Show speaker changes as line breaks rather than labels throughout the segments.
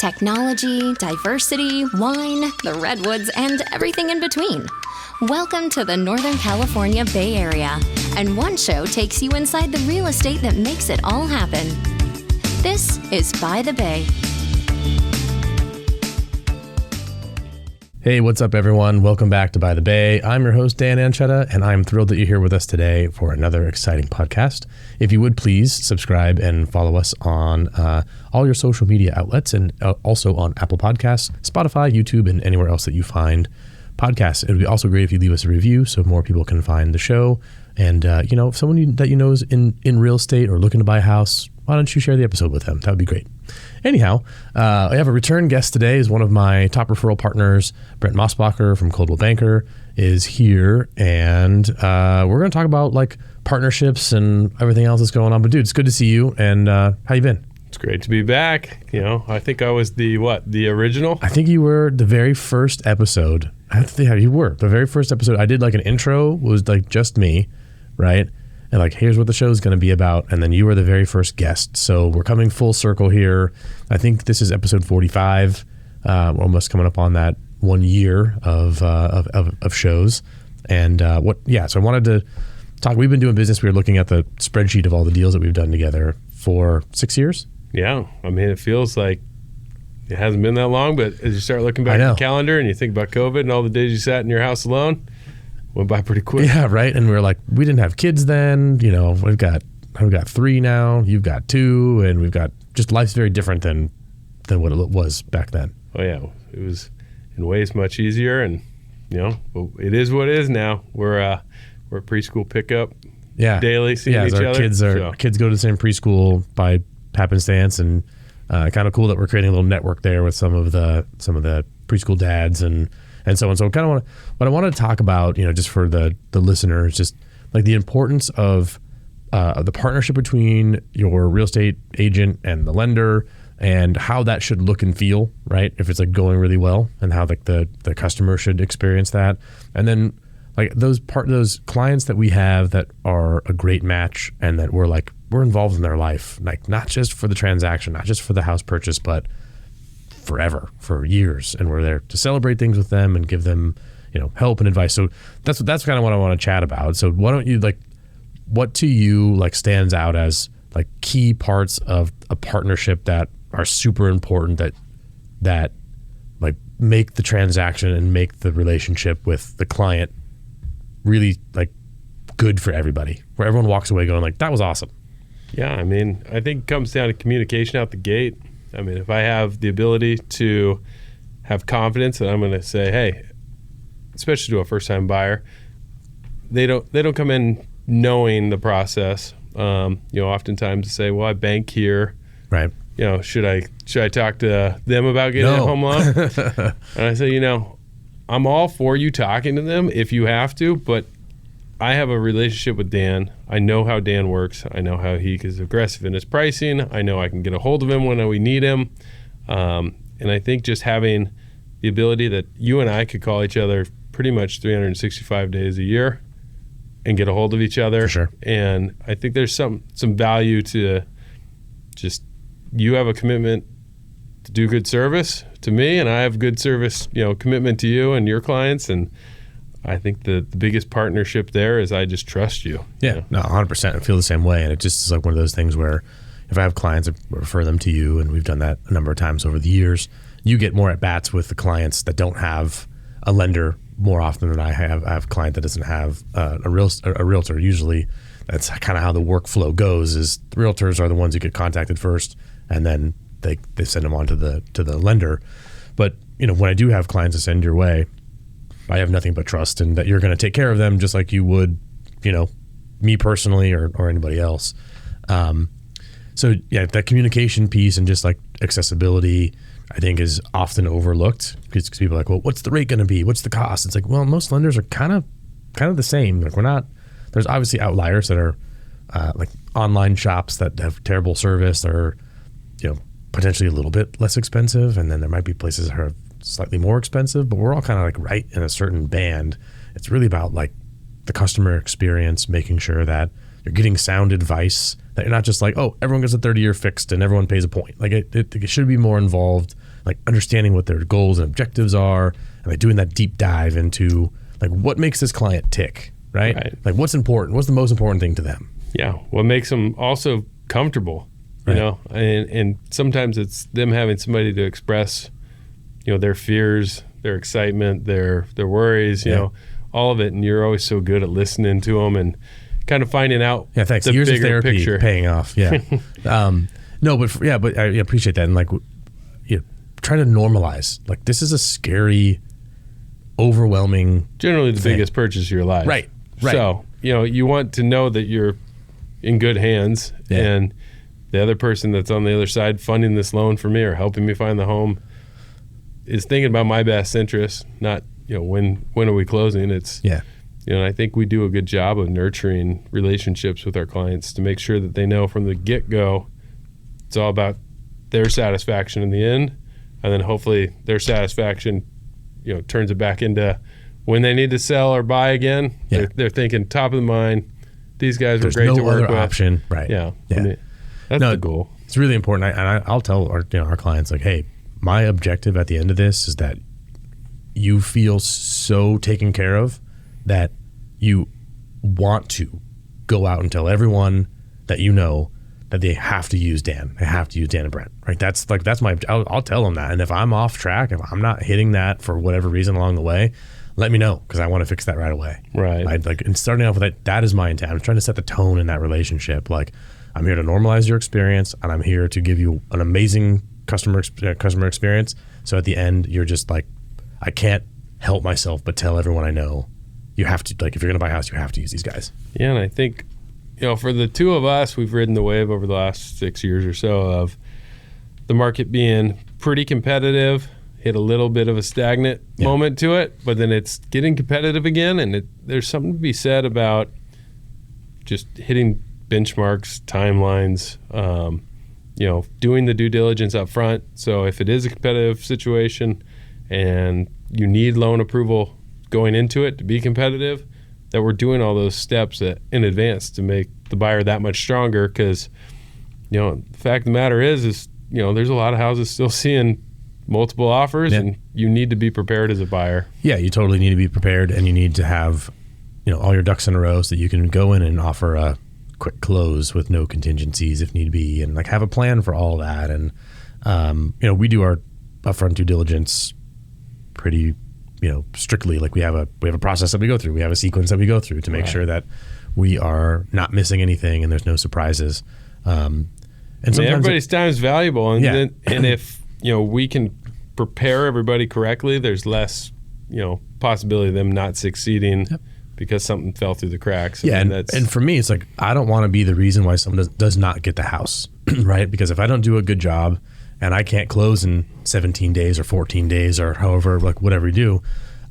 Technology, diversity, wine, the redwoods, and everything in between. Welcome to the Northern California Bay Area, and one show takes you inside the real estate that makes it all happen. This is By the Bay.
Hey, what's up, everyone? Welcome back to By the Bay. I'm your host, Dan Ancheta, and I'm thrilled that you're here with us today for another exciting podcast. If you would please subscribe and follow us on all your social media outlets and also on Apple Podcasts, Spotify, YouTube, and anywhere else that you find podcasts. It would be also great if you leave us a review so more people can find the show. And, if someone that you know is in real estate or looking to buy a house, why don't you share the episode with them? That would be great. Anyhow, I have a return guest today. Is one of my top referral partners, Brent Mosbacher from Coldwell Banker, is here, and we're going to talk about like partnerships and everything else that's going on. But dude, it's good to see you. And how you been?
It's great to be back. I think I was the original?
I think you were the very first episode. I have to think how you were. The very first episode I did, like an intro, was like just me, right? And like, here's what the show is going to be about. And then you were the very first guest. So we're coming full circle here. I think this is episode 45. We're almost coming up on that 1 year of shows. And so I wanted to talk. We've been doing business. We were looking at the spreadsheet of all the deals that we've done together for 6 years.
Yeah. I mean, it feels like it hasn't been that long, but as you start looking back at the calendar and you think about COVID and all the days you sat in your house alone, went by pretty quick.
Yeah, right. And we were like, we didn't have kids then. We've got 3 now. You've got 2, and we've got just life's very different than what it was back then.
Oh yeah, it was in ways much easier, and it is what it is now. We're preschool pickup.
Yeah,
daily seeing each other.
Our kids go to the same preschool by happenstance, and kind of cool that we're creating a little network there with some of the preschool dads and so on. So kind of what I wanted to talk about, just for the listeners, just like the importance of the partnership between your real estate agent and the lender, and how that should look and feel, right? If it's like going really well, and how like the customer should experience that. And then like those clients that we have that are a great match, and that we're involved in their life, like not just for the transaction, not just for the house purchase, but forever, for years, and we're there to celebrate things with them and give them, help and advice. So that's kind of what I want to chat about. So why don't you what to you stands out as like key parts of a partnership that are super important that like make the transaction and make the relationship with the client really like good for everybody, where everyone walks away going like, that was awesome.
Yeah, I mean, I think it comes down to communication out the gate. I mean, if I have the ability to have confidence that I'm going to say, hey, especially to a first-time buyer, they don't come in knowing the process. Oftentimes they say, well, I bank here.
Right.
Should I talk to them about getting a home loan? And I say, I'm all for you talking to them if you have to, but I have a relationship with Dan. I know how Dan works. I know how he is aggressive in his pricing. I know I can get a hold of him when we need him. And I think just having the ability that you and I could call each other pretty much 365 days a year and get a hold of each other.
For sure.
And I think there's some value to just, you have a commitment to do good service to me, and I have good service, commitment to you and your clients. And I think the biggest partnership there is I just trust you.
Yeah, no, 100%. I feel the same way. And it just is like one of those things where if I have clients, I refer them to you, and we've done that a number of times over the years. You get more at bats with the clients that don't have a lender more often than I have. I have a client that doesn't have a realtor. Usually that's kind of how the workflow goes, is the realtors are the ones who get contacted first, and then they send them on to the lender. But when I do have clients to send your way, I have nothing but trust in that you're going to take care of them just like you would, me personally or anybody else. So yeah, that communication piece and just like accessibility, I think, is often overlooked because people are like, well, what's the rate going to be? What's the cost? It's like, well, most lenders are kind of the same. Like there's obviously outliers that are like online shops that have terrible service or, potentially a little bit less expensive. And then there might be places that are slightly more expensive, but we're all kind of like right in a certain band. It's really about like the customer experience, making sure that you're getting sound advice, that you're not just like, oh, everyone gets a 30-year fixed and everyone pays a point. Like it should be more involved like understanding what their goals and objectives are, and like doing that deep dive into like what makes this client tick, right? Like what's important, what's the most important thing to them?
Yeah, what makes them also comfortable, you know, and sometimes it's them having somebody to express, you know, their fears, their excitement, their worries, you know, all of it, and you're always so good at listening to them and kind of finding out
thanks.
the
Years of
bigger
therapy
picture.
paying off. Yeah. No, but I appreciate that. And like, you know, trying to normalize, like this is a scary, overwhelming,
generally the biggest purchase of your life.
Right.
So, you know, you want to know that you're in good hands, and the other person that's on the other side funding this loan for me or helping me find the home is thinking about my best interest, not, you know, when are we closing? It's, you know, and I think we do a good job of nurturing relationships with our clients to make sure that they know from the get-go it's all about their satisfaction in the end, and then hopefully their satisfaction, you know, turns it back into when they need to sell or buy again. They're thinking top of the mind. These guys were great to work with.
There's no other option, right?
Yeah. I mean, that's the goal.
It's really important. I'll tell our clients, like, hey, my objective at the end of this is that you feel so taken care of that you want to go out and tell everyone that you know that they have to use Dan. They have to use Dan and Brent, right? That's my. I'll tell them that. And if I'm off track, if I'm not hitting that for whatever reason along the way, let me know, because I want to fix that right away.
Right.
Like, and starting off with that is my intent. I'm trying to set the tone in that relationship. Like, I'm here to normalize your experience, and I'm here to give you an amazing customer experience. So at the end, you're just like, I can't help myself but tell everyone I know, you have to, like, if you're going to buy a house, you have to use these guys.
Yeah, and I think, you know, for the two of us, we've ridden the wave over the last 6 years or so of the market being pretty competitive, hit a little bit of a stagnant moment to it, but then it's getting competitive again, and there's something to be said about just hitting benchmarks, timelines, you know, doing the due diligence up front. So if it is a competitive situation and you need loan approval going into it to be competitive, that we're doing all those steps in advance to make the buyer that much stronger, because, you know, the fact of the matter is, you know, there's a lot of houses still seeing multiple offers, and you need to be prepared as a buyer. Yeah,
you totally need to be prepared, and you need to have, you know, all your ducks in a row so that you can go in and offer a quick close with no contingencies if need be, and like have a plan for all that. And you know, we do our upfront due diligence pretty, you know, strictly. Like we have a process that we go through. We have a sequence that we go through to make sure that we are not missing anything and there's no surprises. And sometimes
everybody's time is valuable, and and if, you know, we can prepare everybody correctly, there's less, you know, possibility of them not succeeding because something fell through the cracks.
And for me, it's like, I don't want to be the reason why someone does not get the house, right? Because if I don't do a good job and I can't close in 17 days or 14 days or however, like whatever you do,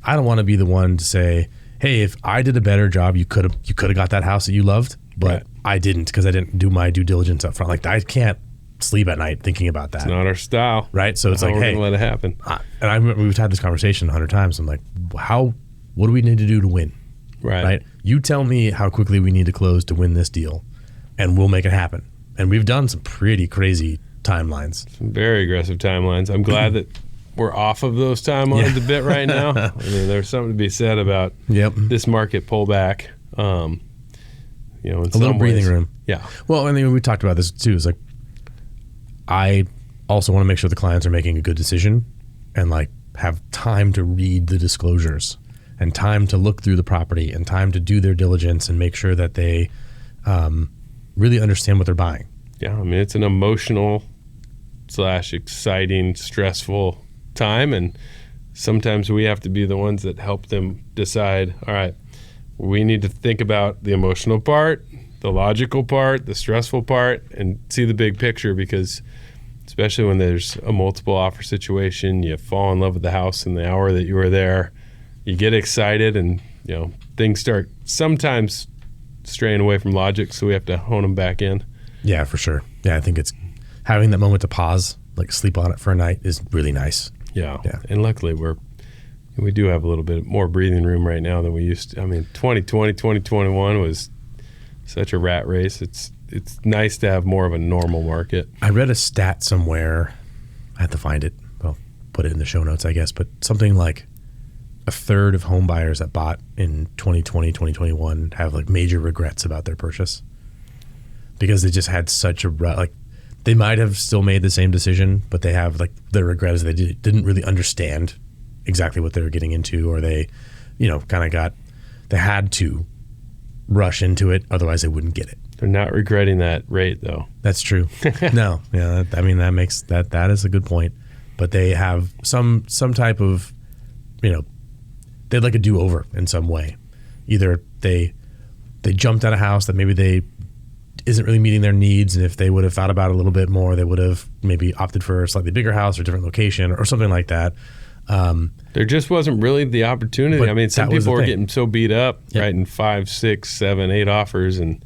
I don't want to be the one to say, hey, if I did a better job, you could have got that house that you loved, but I didn't, because I didn't do my due diligence up front. Like, I can't sleep at night thinking about that.
It's not our style,
right? So it's like, hey,
let it happen.
And I remember we've had this conversation 100 times. I'm like, what do we need to do to win? Right? You tell me how quickly we need to close to win this deal, and we'll make it happen. And we've done some pretty crazy timelines.
Some very aggressive timelines. I'm glad that we're off of those timelines a bit right now. I mean, there's something to be said about this market pullback. You know, in
a little breathing room.
Yeah.
Well, I mean, we talked about this too. It's like, I also want to make sure the clients are making a good decision and like have time to read the disclosures and time to look through the property and time to do their diligence and make sure that they really understand what they're buying.
Yeah, I mean, it's an emotional / exciting, stressful time, and sometimes we have to be the ones that help them decide, all right, we need to think about the emotional part, the logical part, the stressful part, and see the big picture, because especially when there's a multiple offer situation, you fall in love with the house in the hour that you were there, you get excited, and, you know, things start sometimes straying away from logic, so we have to hone them back in. Yeah, for sure. Yeah, I think it's having that moment to pause, like sleep on it for a night, is really nice. Yeah. And luckily we do have a little bit more breathing room right now than we used to. I mean, 2020, 2021 was such a rat race. It's nice to have more of a normal market.
I read a stat somewhere, I have to find it, I'll put it in the show notes, I guess, but something like a third of home buyers that bought in 2020, 2021 have like major regrets about their purchase because they just had such a like they might have still made the same decision, but they have like their regret is they didn't really understand exactly what they were getting into, or they, they had to rush into it, otherwise they wouldn't get it.
They're not regretting that rate though.
That's true. No, yeah, that makes that is a good point. But they have some type of, they'd like a do-over in some way. Either they jumped at a house that maybe they isn't really meeting their needs, and if they would have thought about it a little bit more, they would have maybe opted for a slightly bigger house or different location or something like that.
There just wasn't really the opportunity. I mean, some people were getting so beat up,
yep.
right, in 5, 6, 7, 8 offers, and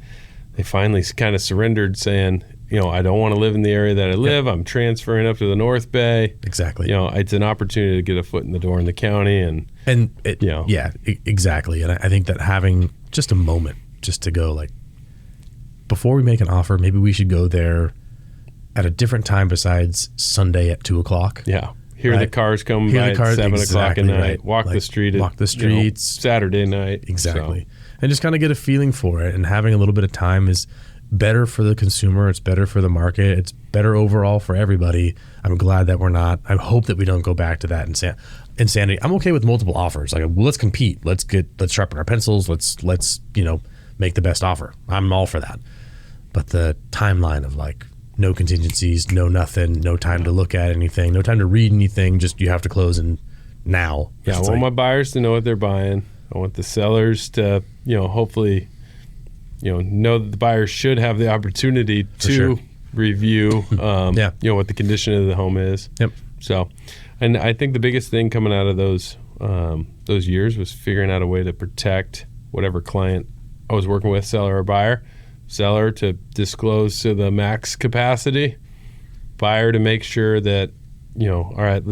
they finally kind of surrendered, saying, I don't want to live in the area that I live. Yep. I'm transferring up to the North Bay.
Exactly.
It's an opportunity to get a foot in the door in the county,
yeah, exactly. And I think that having just a moment just to go like, before we make an offer, maybe we should go there at a different time besides Sunday at 2:00.
Yeah. Hear the cars come by at 7 o'clock at night.
Right.
Walk the streets. Saturday night.
Exactly. So. And just kind of get a feeling for it. And having a little bit of time is better for the consumer. It's better for the market. It's better overall for everybody. I'm glad that we're not. I hope that we don't go back to that insanity. I'm okay with multiple offers. Like, well, let's compete. Let's sharpen our pencils. Let's make the best offer. I'm all for that. But the timeline of like no contingencies, no nothing, no time to look at anything, no time to read anything, just you have to close in now.
Yeah, I want my buyers to know what they're buying. I want the sellers to, hopefully, know that the buyers should have the opportunity to review, what the condition of the home is.
Yep.
So, and I think the biggest thing coming out of those years was figuring out a way to protect whatever client I was working with, seller or buyer. Seller to disclose to the max capacity, buyer to make sure that, all right,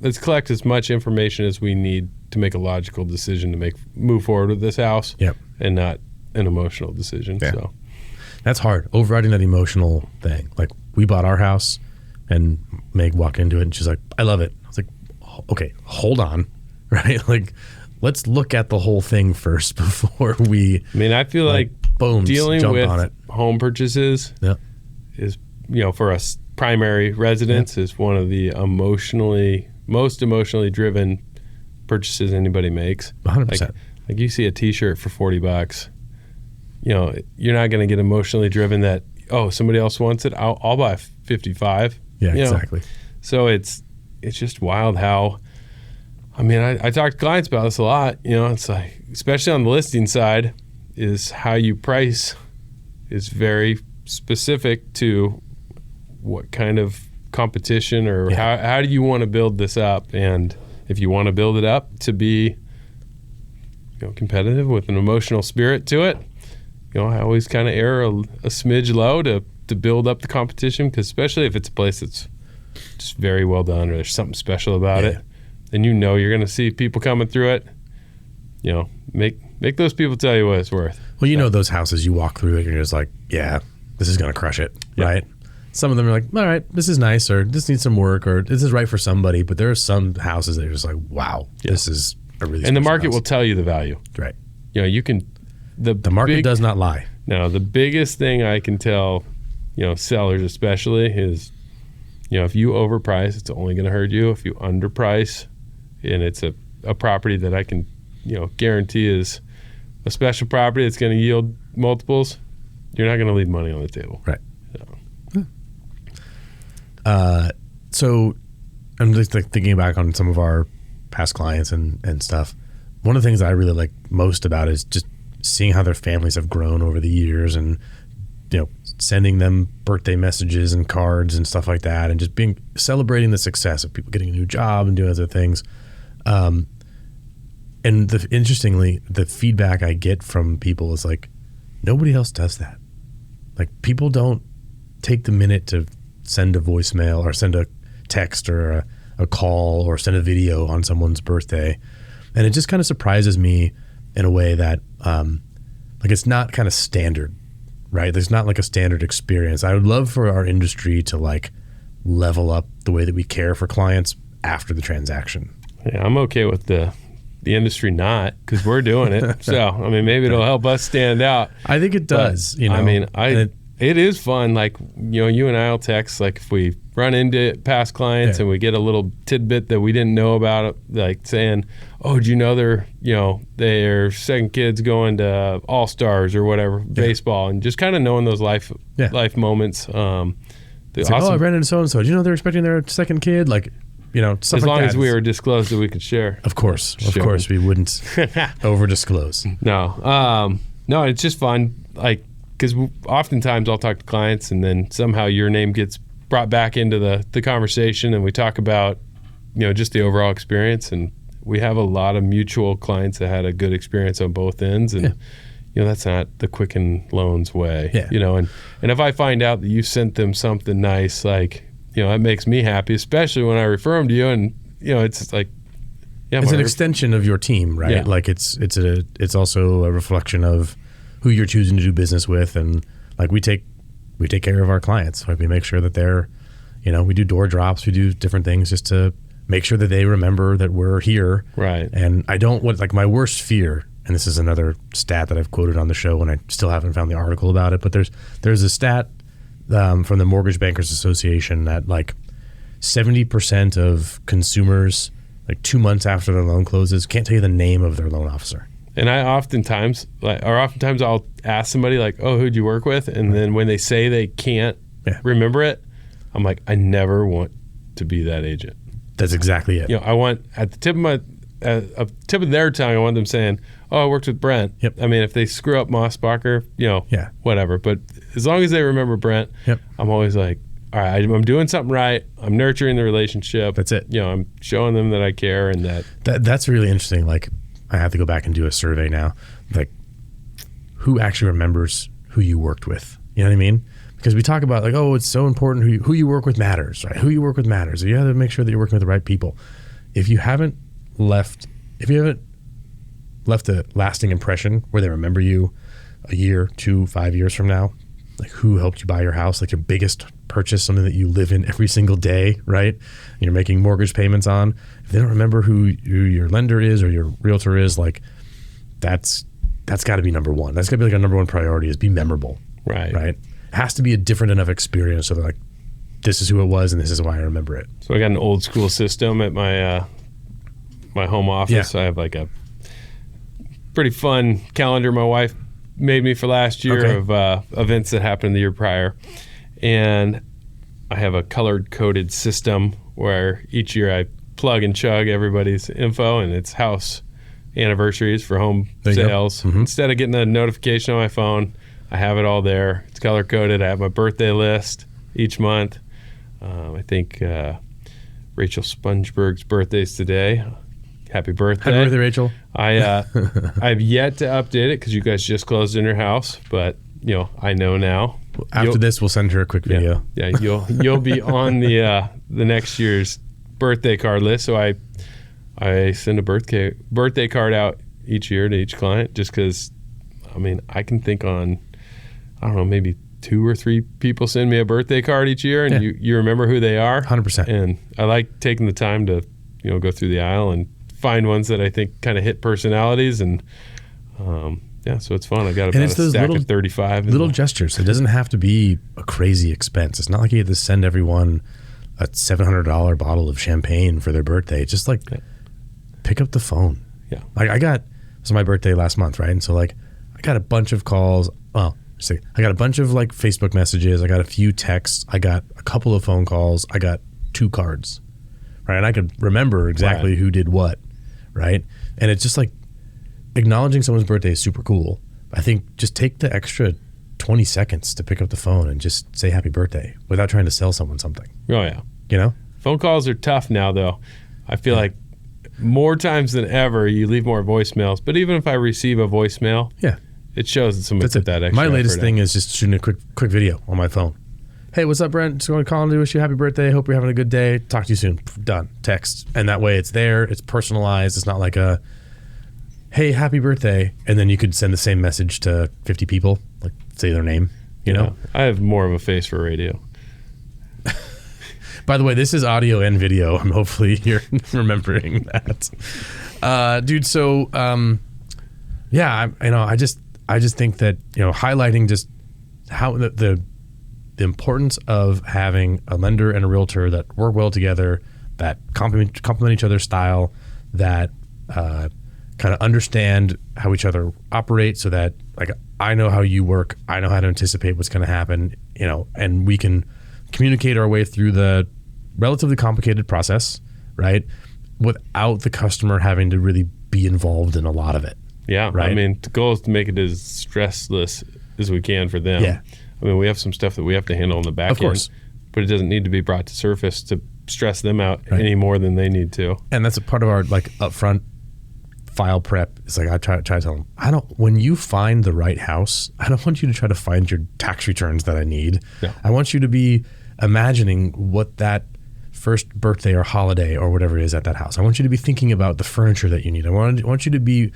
let's collect as much information as we need to make a logical decision to move forward with this house.
Yep.
And not an emotional decision.
Yeah.
So
that's hard, overriding that emotional thing. Like, we bought our house and Meg walked into it and she's like, I love it. I was like, okay, hold on, right? Like, let's look at the whole thing first before we.
I mean, I feel like
boom,
dealing with home purchases is, for us primary residents is one of the most emotionally driven purchases anybody makes.
100%.
Like you see a t-shirt for $40, you're not going to get emotionally driven that, oh, somebody else wants it. I'll buy 55.
Yeah, exactly.
So it's just wild how, I talk to clients about this a lot, it's like, especially on the listing side, is how you price is very specific to what kind of competition or how do you want to build this up. And if you want to build it up to be competitive with an emotional spirit to it, I always kind of err a smidge low to build up the competition, because especially if it's a place that's just very well done or there's something special about it, then you're going to see people coming through it. Make those people tell you what it's worth.
Well, those houses you walk through and you're just like, yeah, this is going to crush it, right? Some of them are like, all right, this is nice, or this needs some work, or this is right for somebody. But there are some houses that are just like, wow, this is a really
and the market
house.
will tell you the value.
Right.
You can. The
market does not lie.
No, the biggest thing I can tell, sellers especially is, if you overprice, it's only going to hurt you. If you underprice, and it's a property that I can, guarantee is a special property that's going to yield multiples, you're not going to leave money on the table.
Right. So I'm just like thinking back on some of our past clients and stuff. One of the things that I really like most about it is just seeing how their families have grown over the years, and sending them birthday messages and cards and stuff like that, and just celebrating the success of people getting a new job and doing other things. And interestingly, the feedback I get from people is like, nobody else does that. Like, people don't take the minute to send a voicemail or send a text or a call or send a video on someone's birthday. And it just kind of surprises me in a way that like, it's not kind of standard, right? There's not like a standard experience. I would love for our industry to like level up the way that we care for clients after the transaction.
Yeah, I'm okay with the industry not, because we're doing it. So, I mean, maybe it'll help us stand out.
I think it does.
But, I mean, it is fun. Like, you and I will text, like, if we run into past clients and we get a little tidbit that we didn't know about, like saying, oh, do you know their second kid's going to All-Stars or whatever, baseball, and just kind of knowing those life moments.
It's awesome. Like, I ran into so-and-so. Do you know they're expecting their second kid? Like, stuff
as
like
long
that.
as we were disclosed that we could share.
Of course, we wouldn't over-disclose.
No, it's just fun. Like, because oftentimes I'll talk to clients and then somehow your name gets brought back into the conversation, and we talk about, just the overall experience. And we have a lot of mutual clients that had a good experience on both ends. And, that's not the Quicken Loans way, and if I find out that you sent them something nice, like, that makes me happy, especially when I refer them to you. And, it's like,
it's an extension of your team, right?
Yeah.
Like it's also a reflection of who you're choosing to do business with. And like, we take care of our clients. Like, we make sure that they're, we do door drops, we do different things just to make sure that they remember that we're here.
Right.
And I don't want, like, my worst fear, and this is another stat that I've quoted on the show and I still haven't found the article about it, but there's a stat from the Mortgage Bankers Association that like 70% of consumers, like 2 months after their loan closes, can't tell you the name of their loan officer.
And I oftentimes I'll ask somebody like, oh, who'd you work with? And then when they say they can't remember it, I'm like, I never want to be that agent.
That's exactly it.
I want at the tip of their tongue, I want them saying, oh, I worked with Brent.
Yep.
I mean, if they screw up Mosbacher, whatever. But as long as they remember Brent, I'm always like, all right, I'm doing something right. I'm nurturing the relationship.
That's it.
I'm showing them that I care, and
that's really interesting. Like, I have to go back and do a survey now. Like, who actually remembers who you worked with? You know what I mean? Because we talk about, like, oh, it's so important who you work with matters, right? Who you work with matters. You have to make sure that you're working with the right people. If you haven't left a lasting impression where they remember you a year, 2, 5 years from now, like, who helped you buy your house, like your biggest purchase, something that you live in every single day, right? And you're making mortgage payments on. If they don't remember who your lender is or your realtor is, like, that's got to be number one. That's got to be like a number one priority, is be memorable.
Right.
It has to be a different enough experience so they're like, this is who it was and this is why I remember it.
So I got an old school system at my my home office.
Yeah.
I have like a pretty fun calendar my wife made me for last year of events that happened the year prior. And I have a colored coded system where each year I plug and chug everybody's info, and it's house anniversaries for home sales. Mm-hmm. Instead of getting a notification on my phone, I have it all there. It's color coded. I have my birthday list each month. I think Rachel Spongeberg's birthday's today. Happy birthday.
Happy birthday, Rachel.
I've yet to update it because you guys just closed in her house, but I know now.
After this, we'll send her a quick video.
Yeah, you'll be on the next year's birthday card list. So I send a birthday card out each year to each client, just because, I mean, I can think on, I don't know, maybe 2 or 3 people send me a birthday card each year, and you remember who they are.
100%.
And I like taking the time to go through the aisle and find ones that I think kind of hit personalities, and so it's fun. I got about a stack of 35.
Little gestures. It doesn't have to be a crazy expense. It's not like you have to send everyone a $700 bottle of champagne for their birthday. It's just like, pick up the phone.
Yeah.
Like, it was my birthday last month, right? And so, like, I got a bunch of calls. Well, I got a bunch of, like, Facebook messages. I got a few texts. I got a couple of phone calls. I got 2 cards, right? And I could remember exactly who did what, right? And it's just like, acknowledging someone's birthday is super cool. I think just take the extra 20 seconds to pick up the phone and just say happy birthday without trying to sell someone something.
Oh, yeah.
Phone
calls are tough now, though. I feel like more times than ever, you leave more voicemails. But even if I receive a voicemail, it shows that somebody put that extra
My latest
effort
thing
in.
is just shooting a quick video on my phone. Hey, what's up, Brent? Just going to call and wish you a happy birthday. Hope you're having a good day. Talk to you soon. Done. Text. And that way it's there. It's personalized. It's not like a, hey, happy birthday. And then you could send the same message to 50 people, like say their name, you know?
I have more of a face for radio.
By the way, this is audio and video. Hopefully you're remembering that. Dude, so I just think that, highlighting just how the importance of having a lender and a realtor that work well together, that complement each other's style, that kind of understand how each other operate, so that like I know how you work, I know how to anticipate what's going to happen, and we can communicate our way through the relatively complicated process, right? Without the customer having to really be involved in a lot of it.
Yeah.
Right?
I mean, the goal is to make it as stressless as we can for them.
Yeah.
I mean, we have some stuff that we have to handle in the back
Of course.
end, but it doesn't need to be brought to surface to stress them out
Right.
any more than they need to.
And that's a part of our like upfront file prep. It's like I try to tell them, when you find the right house, I don't want you to try to find your tax returns that I need.
No.
I want you to be imagining what that first birthday or holiday or whatever it is at that house. I want you to be thinking about the furniture that you need. I want you to be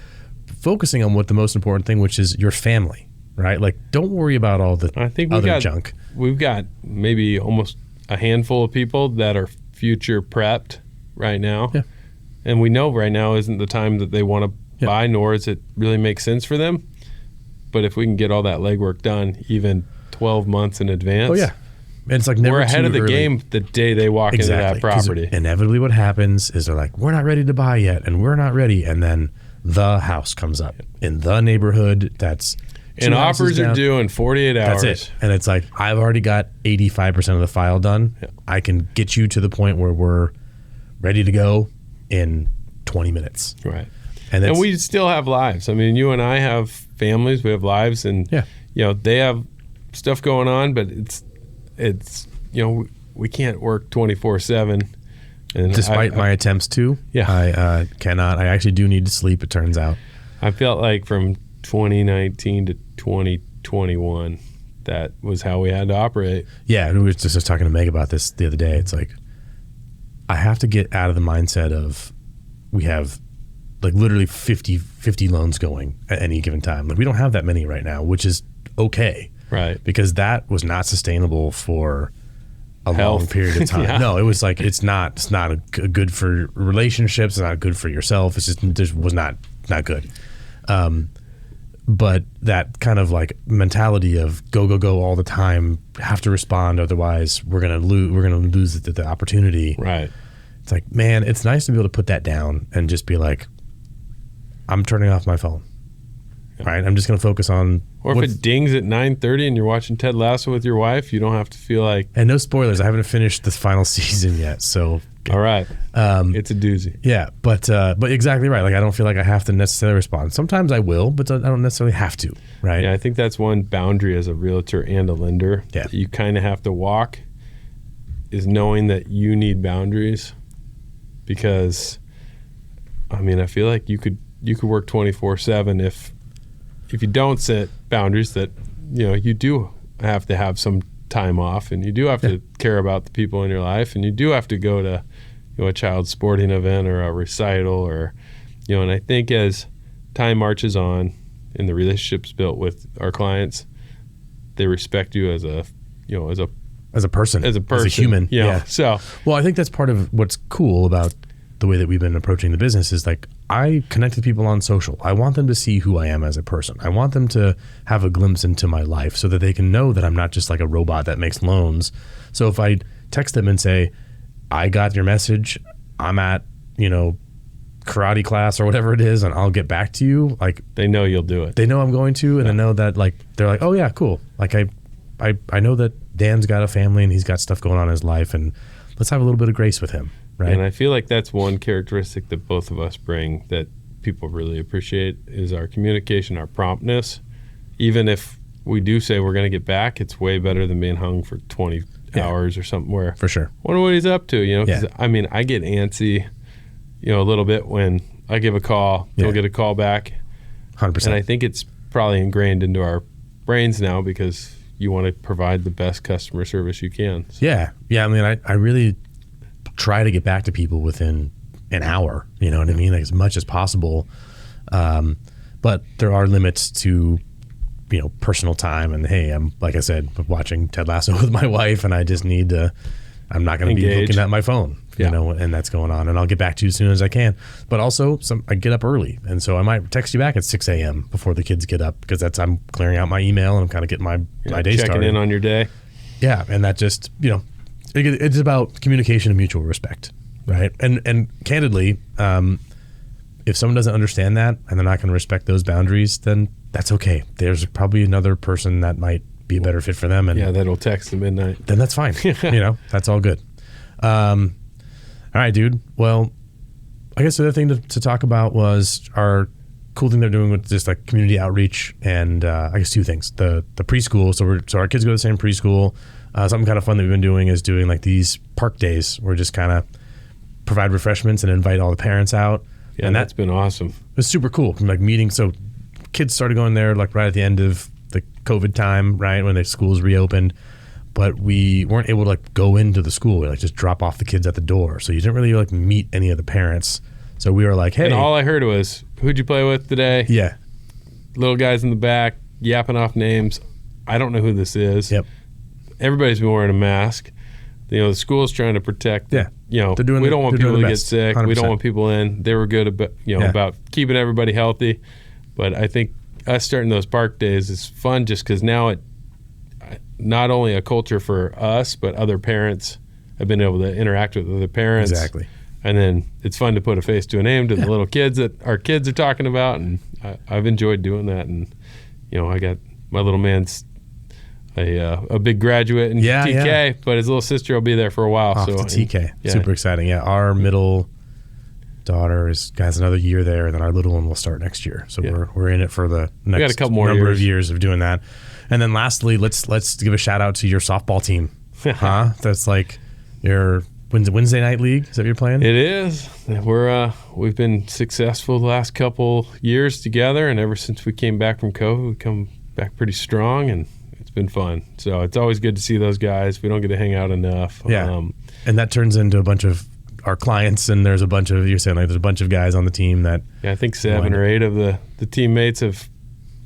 focusing on what the most important thing, which is your family, right? Like, don't worry about all the other junk.
We've got maybe almost a handful of people that are future prepped right now.
Yeah.
And we know right now isn't the time that they want to buy, nor does it really make sense for them. But if we can get all that legwork done even 12 months in advance.
Oh, yeah. And it's like never
we're ahead
too
of the
early.
game the day they walk into that
'Cause
property.
Inevitably what happens is they're like, we're not ready to buy yet, and we're not ready. And then the house comes up in the neighborhood that's
And offers are due in 48 hours.
That's it. And it's like, I've already got 85% of the file done.
Yeah.
I can get you to the point where we're ready to go in 20 minutes.
Right.
And
we still have lives. I mean, you and I have families, we have lives, and they have stuff going on, but it's we can't work 24/7. And
despite my attempts to, I cannot. I actually do need to sleep, it turns out.
I felt like from 2019 to 2021, that was how we had to operate.
Yeah, we were just talking to Meg about this the other day. It's like, I have to get out of the mindset of we have like literally 50 loans going at any given time. Like, we don't have that many right now, which is okay.
Right.
Because that was not sustainable for a long period of time.
Yeah.
No, it was like, it's not good for relationships. It's not good for yourself. It's just was not good. But that kind of like mentality of go all the time, have to respond, otherwise we're gonna lose the opportunity.
Right.
It's like, man, it's nice to be able to put that down and just be like, I'm turning off my phone. Right. I'm just gonna focus on.
Or if it dings at 9:30 and you're watching Ted Lasso with your wife, you don't have to feel like.
And no spoilers. I haven't finished the final season yet, so.
All right. It's a doozy.
Yeah, but exactly right. Like, I don't feel like I have to necessarily respond. Sometimes I will, but I don't necessarily have to. Right.
Yeah, I think that's one boundary as a realtor and a lender that you kind of have to walk, is knowing that you need boundaries, because, I mean, I feel like you could work 24/7 if you don't set boundaries that, you do have to have some time off, and you do have to care about the people in your life, and you do have to go to a child's sporting event or a recital, or and I think as time marches on and the relationships built with our clients, they respect you as a person, as a human.
Yeah.
So,
well, I think that's part of what's cool about the way that we've been approaching the business is like, I connect with people on social. I want them to see who I am as a person. I want them to have a glimpse into my life so that they can know that I'm not just like a robot that makes loans. So if I text them and say, I got your message, I'm at, karate class or whatever it is, and I'll get back to you, like,
they know you'll do it.
They know I'm going to, and they know that, like, they're like, oh yeah, cool. Like, I know that Dan's got a family and he's got stuff going on in his life, and let's have a little bit of grace with him. Right.
And I feel like that's one characteristic that both of us bring that people really appreciate, is our communication, our promptness. Even if we do say we're going to get back, it's way better than being hung for 20 hours or something, where
for sure.
Wonder what he's up to, 'cause I mean, I get antsy, a little bit when I give a call, don't get a call back.
100%.
And I think it's probably ingrained into our brains now, because you want to provide the best customer service you can. So.
Yeah. I mean, I really try to get back to people within an hour, you know what I mean? Like, as much as possible. But there are limits to, personal time. And hey, I'm, like I said, watching Ted Lasso with my wife, and I just need to, I'm not going to be looking at my phone, you know, and that's going on. And I'll get back to you as soon as I can. But also, I get up early. And so I might text you back at 6 a.m. before the kids get up because I'm clearing out my email and I'm kind of getting my day started.
Checking in on your day.
Yeah. And that just, you know, it's about communication and mutual respect, right? And candidly, if someone doesn't understand that and they're not going to respect those boundaries, then that's okay. There's probably another person that might be a better fit for them. And
that'll text at midnight.
Then that's fine. You know, that's all good. All right, dude. Well, I guess the other thing to talk about was our cool thing they're doing with just like community outreach and I guess two things. The preschool. So our kids go to the same preschool. Something kind of fun that we've been doing is doing like these park days where we just kind of provide refreshments and invite all the parents out.
Yeah, and that's been awesome.
It's super cool. Like meeting. So kids started going there like right at the end of the COVID time, right, when the schools reopened, but we weren't able to like go into the school. We like just drop off the kids at the door, so you didn't really like meet any of the parents. So we were like, hey,
and all I heard was, who'd you play with today?
Yeah,
little guys in the back yapping off names. I don't know who this is.
Yep.
Everybody's been wearing a mask. You know, the school's trying to protect.
Yeah.
You know, we don't want people to get sick.
100%.
We don't want people in. They were good about about keeping everybody healthy, but I think us starting those park days is fun just because now it not only a culture for us, but other parents have been able to interact with other parents.
Exactly.
And then it's fun to put a face to a name to the little kids that our kids are talking about. And I've enjoyed doing that. And, you know, I got my little man's a big graduate in TK, but his little sister will be there for a while.
Off to TK. Super exciting. Yeah. Our middle daughter has another year there, and then our little one will start next year. So we're in it for the next
got a couple more
number of years of doing that. And then lastly, let's give a shout out to your softball team. That's like your Wednesday night league. Is that what you're playing?
It is. We've been successful the last couple years together, and ever since we came back from COVID, we've come back pretty strong, and it's been fun. So it's always good to see those guys. We don't get to hang out enough.
Yeah. And that turns into a bunch of our clients, and there's a bunch of, you're saying like there's a bunch of guys on the team that
I think 7 or 8 of the teammates have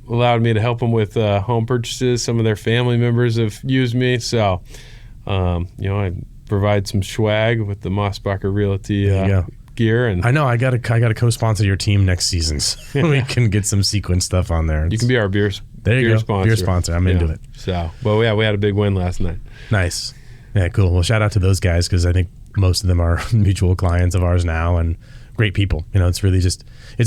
allowed me to help them with home purchases. Some of their family members have used me, so I provide some swag with the Mosbacher Realty gear. And
I know I got to co-sponsor your team next season, so we can get some sequence stuff on there.
You can be our beer sponsor.
Beer sponsor. I'm into it.
So, we had a big win last night.
Nice. Yeah, cool. Well, shout out to those guys because I think most of them are mutual clients of ours now and great people. You know, it's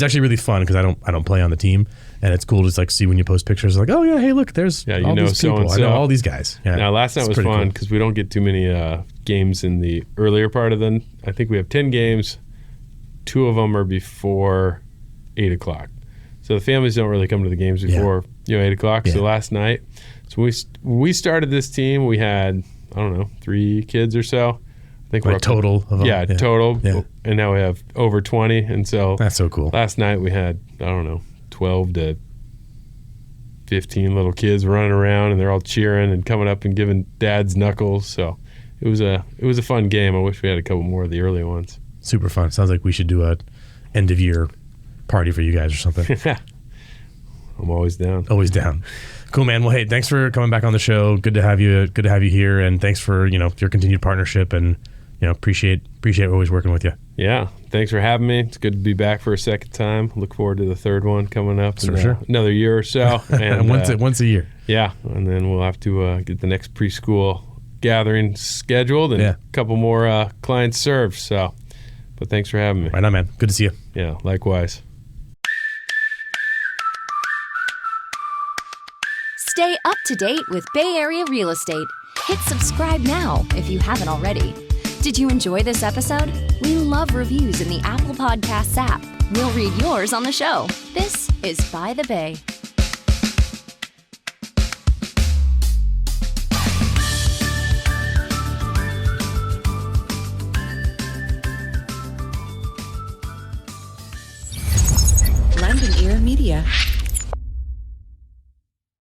actually really fun because I don't play on the team, and it's cool to just like see when you post pictures like, oh yeah, hey look, there's all these people. I know all these guys. Yeah.
Now last night was fun because we don't get too many games in the earlier part of the. I think we have 10 games. 2 of them are before 8 o'clock. So the families don't really come to the games before 8 o'clock. Yeah. So last night, we started this team. We had 3 kids or so. I think we're
total of them.
Yeah, total. Yeah. And now we have over 20. And so
that's so cool.
Last night we had 12 to 15 little kids running around, and they're all cheering and coming up and giving dads knuckles. So it was a fun game. I wish we had a couple more of the early ones.
Super fun. Sounds like we should do a end of year party for you guys or something.
I'm always down.
Always down. Cool, man. Well, hey, thanks for coming back on the show. Good to have you here, and thanks for your continued partnership, and appreciate always working with you.
Yeah, thanks for having me. It's good to be back for a second time. Look forward to the third one coming up in another year or so. And
once a year.
Yeah, and then we'll have to get the next preschool gathering scheduled and a couple more clients served. So, but thanks for having me.
Right on, man. Good to see you.
Yeah, likewise.
Stay up to date with Bay Area real estate. Hit subscribe now if you haven't already. Did you enjoy this episode? We love reviews in the Apple Podcasts app. We'll read yours on the show. This is By the Bay.
London Ear Media.